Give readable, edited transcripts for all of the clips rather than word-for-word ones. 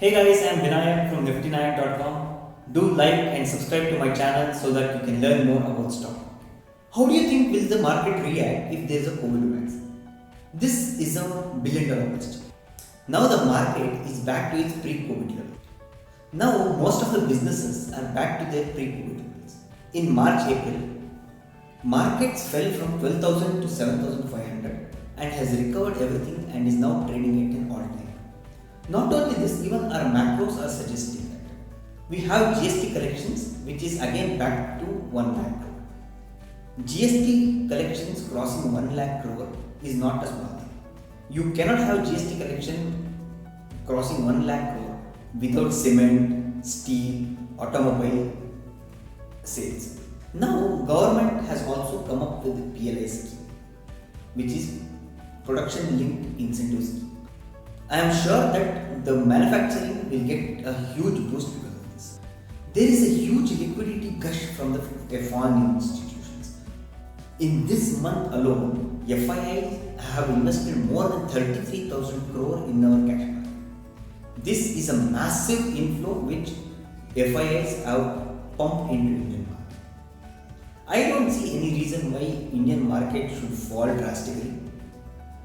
Hey guys, I'm Vinayak from nifty9.com. Do like and subscribe to my channel so that you can learn more about stock. How do you think will the market react if there is a COVID vaccine? This is a billion-dollar question. Now the market is back to its pre-COVID level. Now most of the businesses are back to their pre-COVID levels. In March, April, markets fell from 12,000 to 7,500 and has recovered everything and is now trading at an all-time. Not only this, even our macros are suggesting that. We have GST collections which is again back to 1 lakh crore. GST collections crossing 1 lakh crore is not a small thing. You cannot have GST collection crossing 1 lakh crore without cement, steel, automobile sales. Now government has also come up with the PLI scheme, which is production linked incentive scheme. I am sure that the manufacturing will get a huge boost because of this. There is a huge liquidity gush from the foreign institutions. In this month alone, FIIs have invested more than 33,000 crore in our cash market. This is a massive inflow which FIIs have pumped into Indian market. I don't see any reason why Indian market should fall drastically.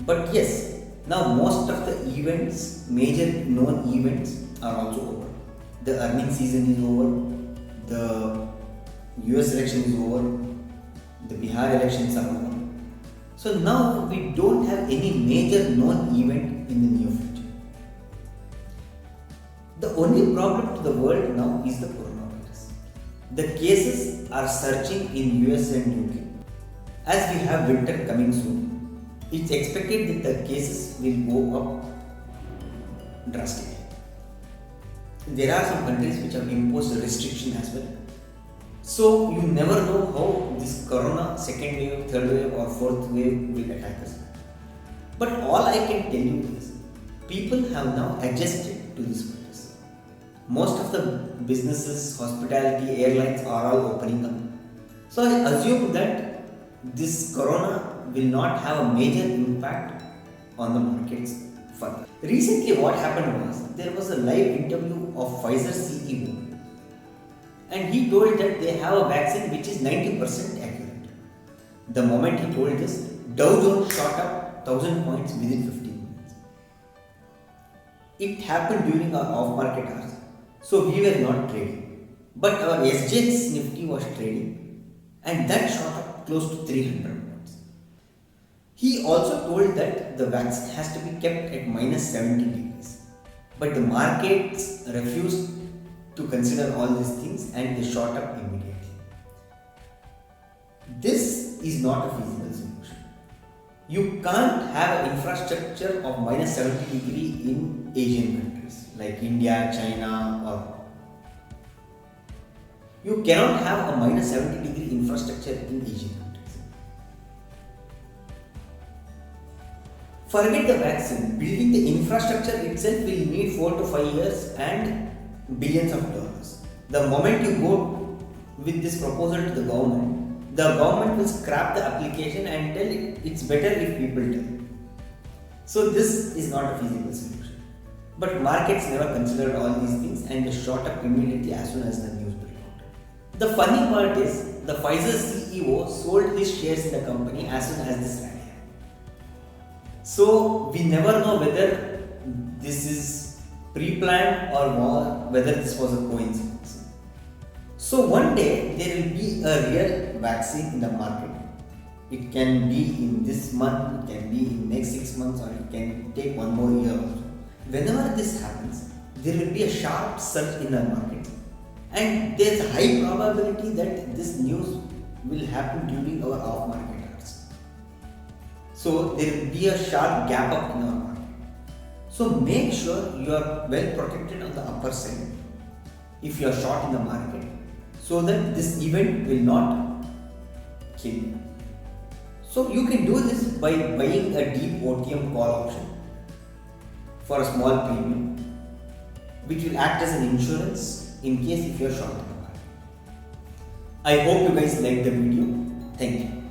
But yes, now most of the events, major known events are also over. The earnings season is over, the US election is over, the Bihar elections are over. So now we don't have any major known event in the near future. The only problem to the world now is the coronavirus. The cases are surging in US and UK. As we have winter coming soon, it's expected that the cases will go up drastically. There are some countries which have imposed a restriction as well. So you never know how this corona second wave, third wave or fourth wave will attack us. But all I can tell you is people have now adjusted to this virus. Most of the businesses, hospitality, airlines are all opening up. So I assume that this corona will not have a major impact on the markets further. Recently what happened was, there was a live interview of Pfizer CEO and he told that they have a vaccine which is 90% accurate. The moment he told this, Dow Jones shot up 1000 points within 15 minutes. It happened during our off-market hours, so we were not trading. But our SGX Nifty was trading and that shot up close to 300. He also told that the vaccine has to be kept at minus 70 degrees. But the markets refused to consider all these things and they shot up immediately. This is not a feasible solution. You can't have an infrastructure of minus 70 degree in Asian countries like India, China or... You cannot have a minus 70 degree infrastructure in Asian countries. Forget the vaccine, building the infrastructure itself will need 4 to 5 years and billions of dollars. The moment you go with this proposal to the government will scrap the application and tell it's better if people die. So this is not a feasible solution. But markets never considered all these things and they shot up immediately as soon as the news broke out. The funny part is, the Pfizer CEO sold his shares in the company as soon as this rally. So we never know whether this is pre-planned or more, whether this was a coincidence. So one day there will be a real vaccine in the market. It can be in this month, it can be in next 6 months or it can take 1 more year also. Whenever this happens, there will be a sharp surge in the market and there is a high probability that this news will happen during our off-market hours. So there will be a sharp gap up in our market. So make sure you are well protected on the upper side if you are short in the market so that this event will not kill you. So you can do this by buying a deep OTM call option for a small premium which will act as an insurance in case if you are short in the market. I hope you guys liked the video. Thank you.